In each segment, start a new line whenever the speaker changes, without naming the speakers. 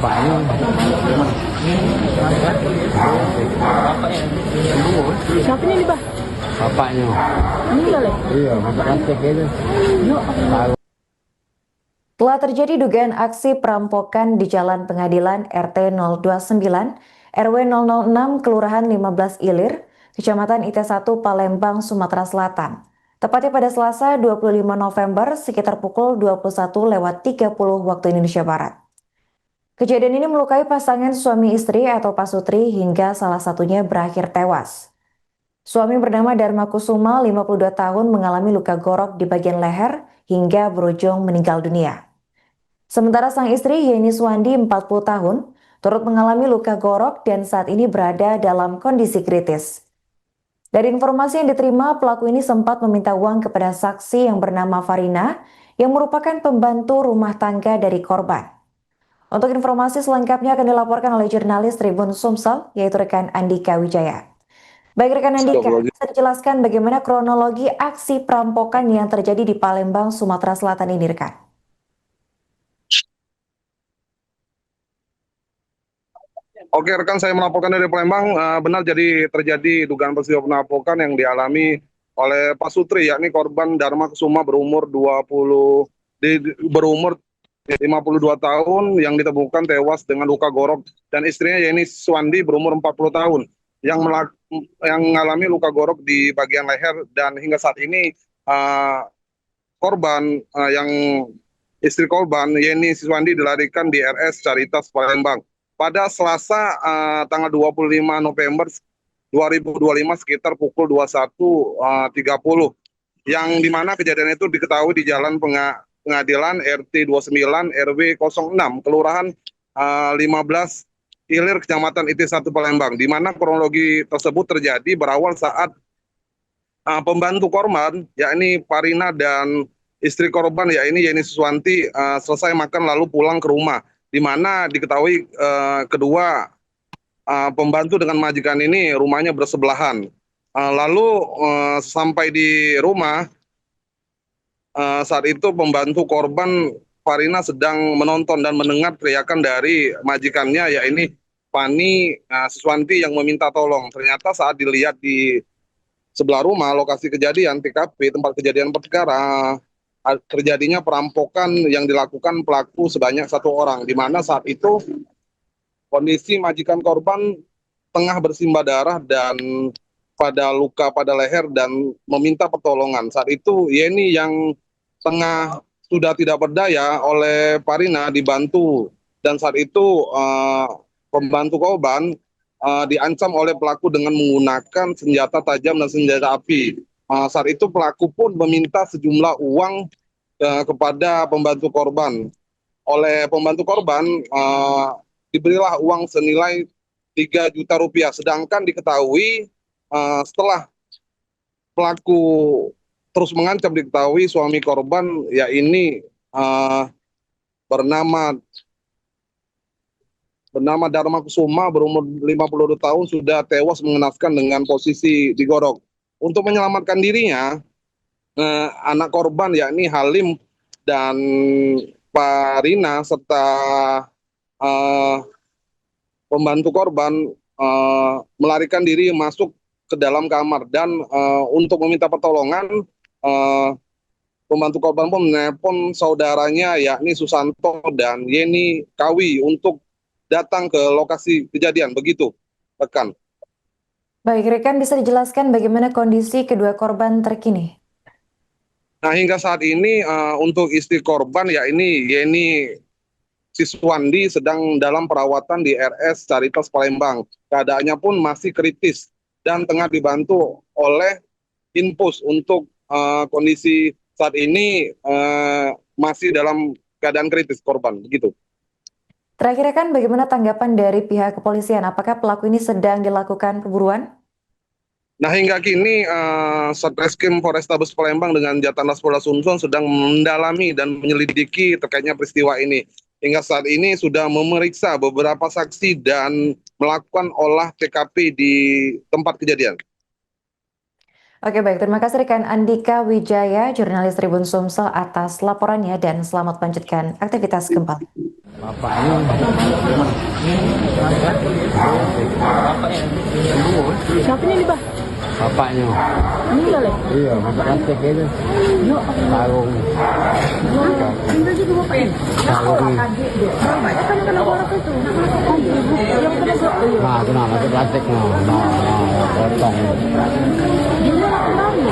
bapaknya.
Siapa ini, Bah?
Bapaknya.
Meninggal ya?
Iya, masak kasih gitu. Tahu.
Telah terjadi dugaan aksi perampokan di Jalan Pengadilan RT 029 RW 006 Kelurahan 15 Ilir, Kecamatan IT1 Palembang, Sumatera Selatan. Tepatnya pada Selasa 25 November sekitar pukul 21.30 waktu Indonesia Barat. Kejadian ini melukai pasangan suami istri atau pasutri hingga salah satunya berakhir tewas. Suami bernama Dharma Kusuma, 52 tahun, mengalami luka gorok di bagian leher hingga berujung meninggal dunia. Sementara sang istri Yeni Suwandi, 40 tahun, turut mengalami luka gorok dan saat ini berada dalam kondisi kritis. Dari informasi yang diterima, pelaku ini sempat meminta uang kepada saksi yang bernama Farina yang merupakan pembantu rumah tangga dari korban. Untuk informasi selengkapnya akan dilaporkan oleh jurnalis Tribun Sumsel, yaitu rekan Andika Wijaya. Baik rekan Andika, bisa dijelaskan bagaimana kronologi aksi perampokan yang terjadi di Palembang, Sumatera Selatan ini, rekan?
Oke rekan, saya melaporkan dari Palembang. Benar jadi terjadi dugaan peristiwa perampokan yang dialami oleh Pak Sutri, yakni korban Dharma Kusuma berumur 52 tahun yang ditemukan tewas dengan luka gorok, dan istrinya Yeni Suwandi berumur 40 tahun yang mengalami luka gorok di bagian leher, dan hingga saat ini korban yang istri korban Yeni Suwandi dilarikan di RS Caritas Palembang. Pada Selasa tanggal 25 November 2025 sekitar pukul 21.30, yang dimana kejadian itu diketahui di Jalan Pengadilan RT 29 RW 06 Kelurahan 15 Ilir Kecamatan IT1 Palembang, di mana kronologi tersebut terjadi berawal saat pembantu korban yakni Farina dan istri korban yakni Yeni Suwanti selesai makan lalu pulang ke rumah, di mana diketahui kedua pembantu dengan majikan ini rumahnya bersebelahan. Lalu sampai di rumah, saat itu pembantu korban Farina sedang menonton dan mendengar teriakan dari majikannya yakni Fani Siswanti yang meminta tolong. Ternyata saat dilihat di sebelah rumah lokasi kejadian TKP tempat kejadian perkara, terjadinya perampokan yang dilakukan pelaku sebanyak 1 orang, di mana saat itu kondisi majikan korban tengah bersimbah darah dan pada luka pada leher dan meminta pertolongan. Saat itu Yeni yang tengah sudah tidak berdaya oleh Farina dibantu, dan saat itu pembantu korban diancam oleh pelaku dengan menggunakan senjata tajam dan senjata api. Saat itu pelaku pun meminta sejumlah uang kepada pembantu korban. Oleh pembantu korban diberilah uang senilai 3 juta rupiah. Sedangkan diketahui setelah pelaku terus mengancam, diketahui suami korban yakni bernama Dharma Kusuma berumur 52 tahun sudah tewas mengenaskan dengan posisi digorok. Untuk menyelamatkan dirinya, anak korban yakni Halim dan Farina serta pembantu korban melarikan diri masuk ke dalam kamar, dan untuk meminta pertolongan pembantu korban pun menelpon saudaranya yakni Susanto dan Yeni Kawi untuk datang ke lokasi kejadian. Begitu rekan.
Baik rekan, bisa dijelaskan bagaimana kondisi kedua korban terkini?
Nah hingga saat ini untuk istri korban yakni Yeni Siswandi sedang dalam perawatan di RS Caritas Palembang. Keadaannya pun masih kritis dan tengah dibantu oleh Infus untuk kondisi saat ini masih dalam keadaan kritis korban. Begitu.
Terakhir rekan, bagaimana tanggapan dari pihak kepolisian? Apakah pelaku ini sedang dilakukan pemburuan?
Nah hingga kini Satreskrim Polrestabes Palembang dengan Jatlantas Polda Sumsel sedang mendalami dan menyelidiki terkaitnya peristiwa ini. Hingga saat ini sudah memeriksa beberapa saksi dan melakukan olah TKP di tempat kejadian.
Oke baik, terima kasih rekan Andika Wijaya, jurnalis Tribun Sumsel atas laporannya dan selamat melanjutkan aktivitas kembali.
Bapaknya.
Siapa ini bah?
Bapaknya.
Meninggal ya?
Iya, masak plastik itu.
Ya,
Sarung.
meninggal juga bapaknya.
Sarung.
Bapaknya kan kena borak itu. Yang kena borak.
Nah, itu nah, masak plastik no. Nah, potong.
Dia kembali.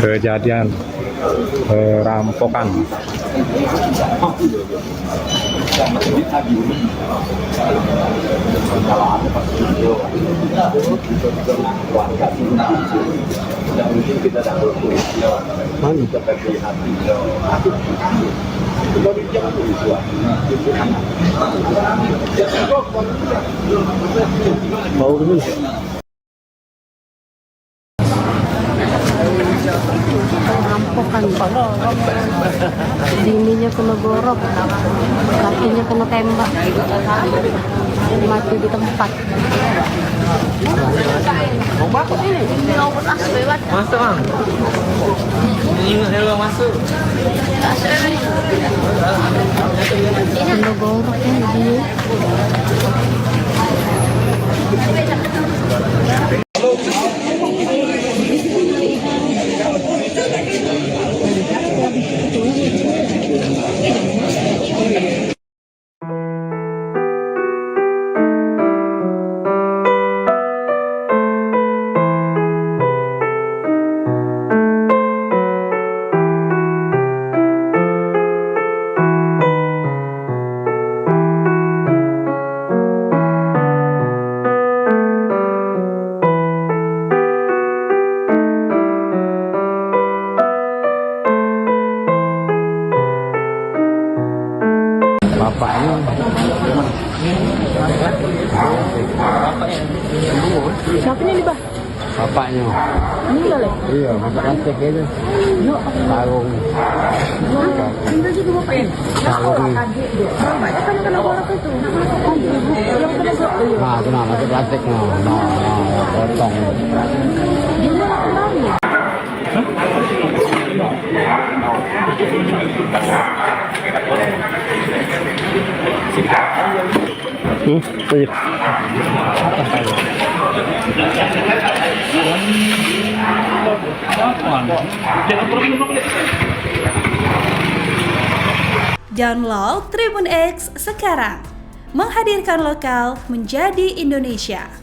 Kejadian perampokan
perampokan, bininya kena borok, kakinya kena tembak, mati di tempat.
Masuk bang. Hello masuk.
Kena borok ya dia.
Bapaknya.
Siapa ini bah?
Bapaknya.
Meninggal ya?
Iya, masak plastik itu.
Ya,
Sarung.
meninggal juga bapaknya.
Sarung.
Bapaknya kan kena borak itu. Yang kena borak.
Nah, itu nah, masak plastik no. Nah, potong.
Dia kembali.
Download Tribun X sekarang, menghadirkan lokal menjadi Indonesia.